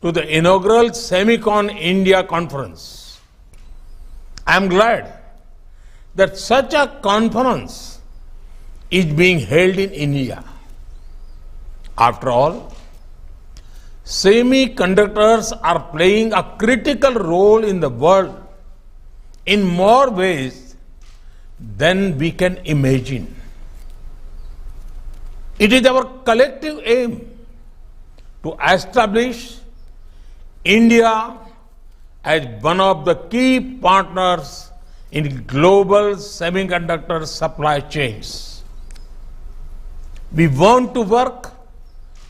to the inaugural Semicon India conference. I am glad that such a conference is being held in India. After all, semiconductors are playing a critical role in the world in more ways than we can imagine. It is our collective aim to establish India as one of the key partners in global semiconductor supply chains. We want to work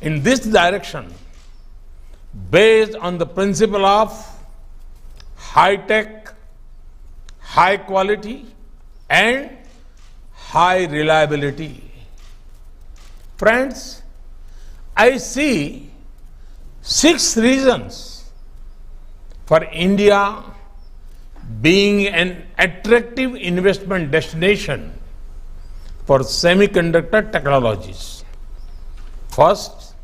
in this direction based on the principle of high tech, high quality, and high reliability. Friends, I see 6 reasons for India being an attractive investment destination for semiconductor technologies. First,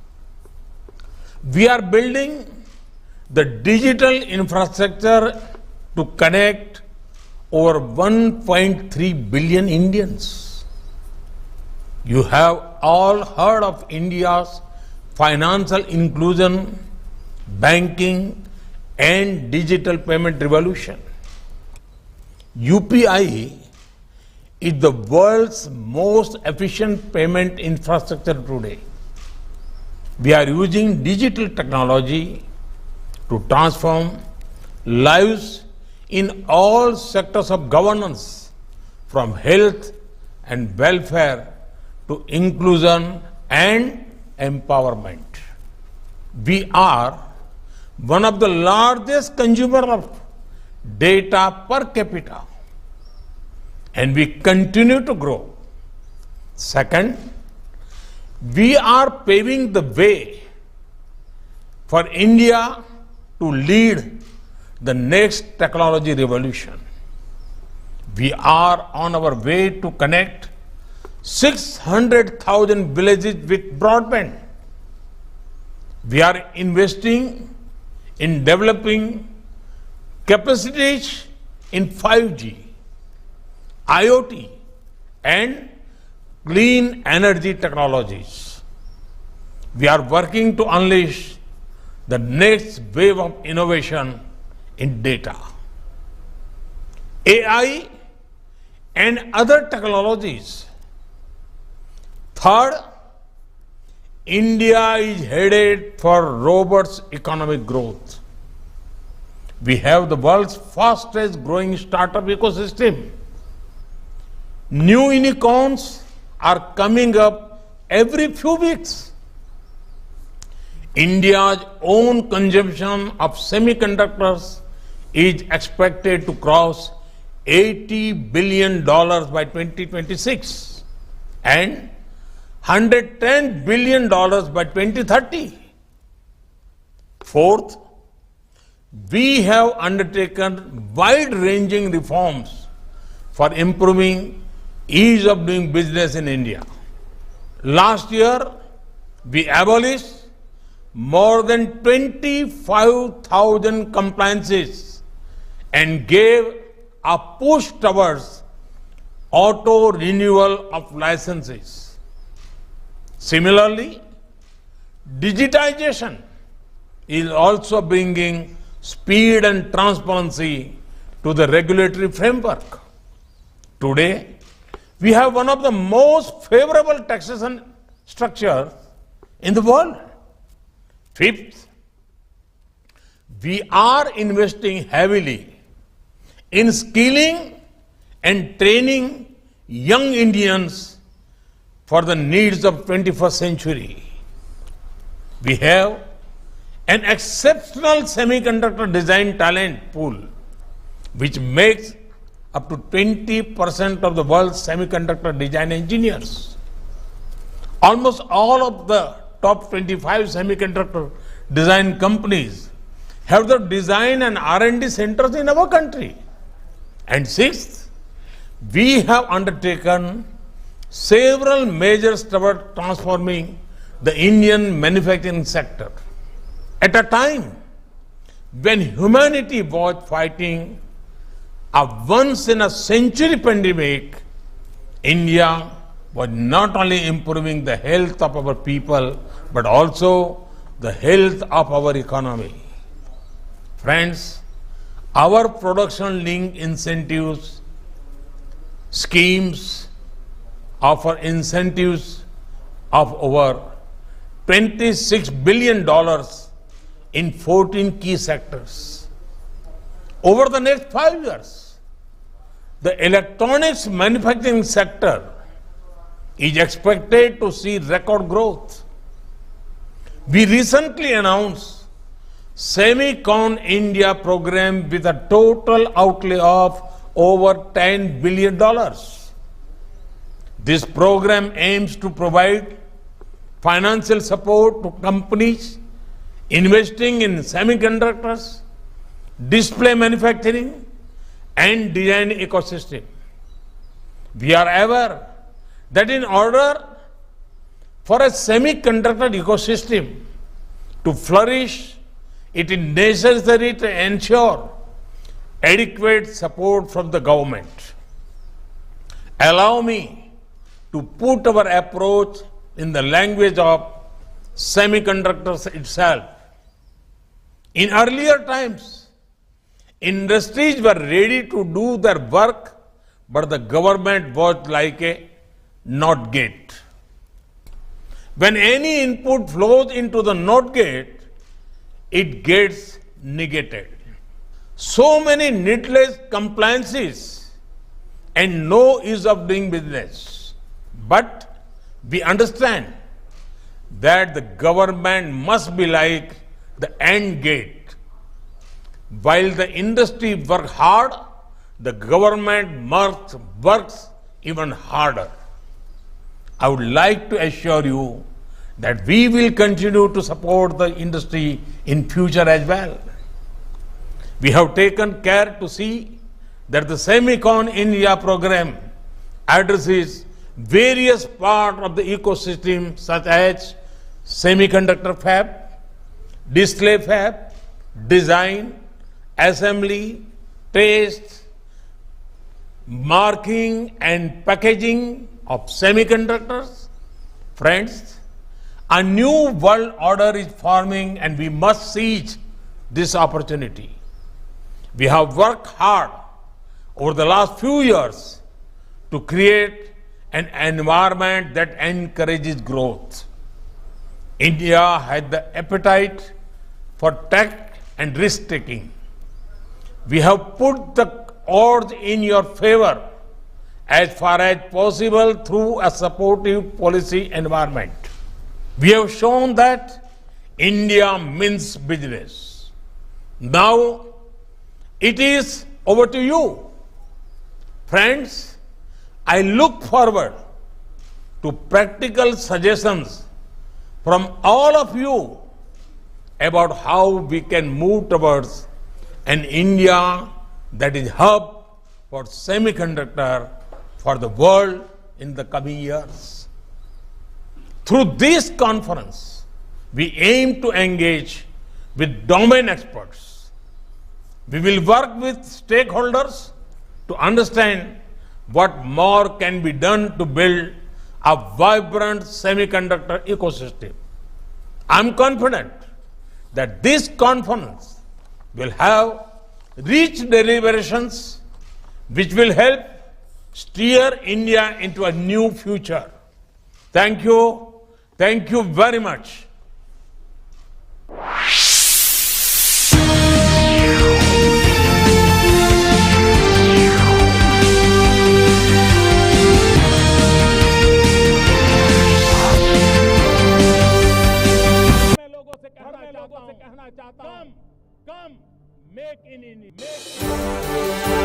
we are building the digital infrastructure to connect over 1.3 billion Indians. You have all heard of India's financial inclusion, banking, and digital payment revolution. UPI is the world's most efficient payment infrastructure today. We are using digital technology to transform lives in all sectors of governance, from health and welfare to inclusion and empowerment. We are one of the largest consumers of data per capita, and we continue to grow. Second, we are paving the way for India to lead the next technology revolution. We are on our way to connect 600,000 villages with broadband. We are investing in developing capacities in 5G, IoT, and clean energy technologies. We are working to unleash the next wave of innovation in data, AI, and other technologies. Third, India is headed for robust economic growth. We have the world's fastest growing startup ecosystem. New unicorns are coming up every few weeks. India's own consumption of semiconductors is expected to cross $80 billion by 2026 and $110 billion by 2030. Fourth, we have undertaken wide-ranging reforms for improving ease of doing business in India. Last year, we abolished more than 25,000 compliances and gave a push towards auto renewal of licenses. Similarly, digitization is also bringing speed and transparency to the regulatory framework. Today, we have one of the most favorable taxation structures in the world. Fifth, we are investing heavily in skilling and training young Indians for the needs of 21st century. We have an exceptional semiconductor design talent pool, which makes up to 20% of the world's semiconductor design engineers. Almost all of the top 25 semiconductor design companies have the design and R&D centers in our country. And sixth, we have undertaken several measures toward transforming the Indian manufacturing sector. At a time when humanity was fighting a once-in-a-century pandemic, India was not only improving the health of our people, but also the health of our economy. Friends, our production-linked incentives schemes offer incentives of over $26 billion in 14 key sectors. Over the next 5 years, the electronics manufacturing sector is expected to see record growth. We recently announced Semicon India program with a total outlay of over $10 billion. This program aims to provide financial support to companies investing in semiconductors, display manufacturing, and design ecosystem. We are aware that in order for a semiconductor ecosystem to flourish, it is necessary to ensure adequate support from the government. Allow me to put our approach in the language of semiconductors itself. In earlier times, industries were ready to do their work, but the government was like a NOT gate. When any input flows into the NOT gate, it gets negated. So many needless compliances and no ease of doing business. But we understand that the government must be like the end gate. While the industry works hard, the government works even harder. I would like to assure you that we will continue to support the industry in future as well. We have taken care to see that the Semicon India program addresses various parts of the ecosystem such as semiconductor fab, display fab, design, assembly, test, marking and packaging of semiconductors. Friends, a new world order is forming and we must seize this opportunity. We have worked hard over the last few years to create an environment that encourages growth. India had the appetite for tech and risk-taking. We have put the odds in your favor as far as possible through a supportive policy environment. We have shown that India means business. Now, it is over to you. Friends, I look forward to practical suggestions from all of you about how we can move towards an India that is hub for semiconductor for the world in the coming years. Through this conference, we aim to engage with domain experts. We will work with stakeholders to understand what more can be done to build a vibrant semiconductor ecosystem. I'm confident that this conference will have rich deliberations which will help steer India into a new future. Thank you. Thank you very much. कहना चाहता हूं, कम make in India.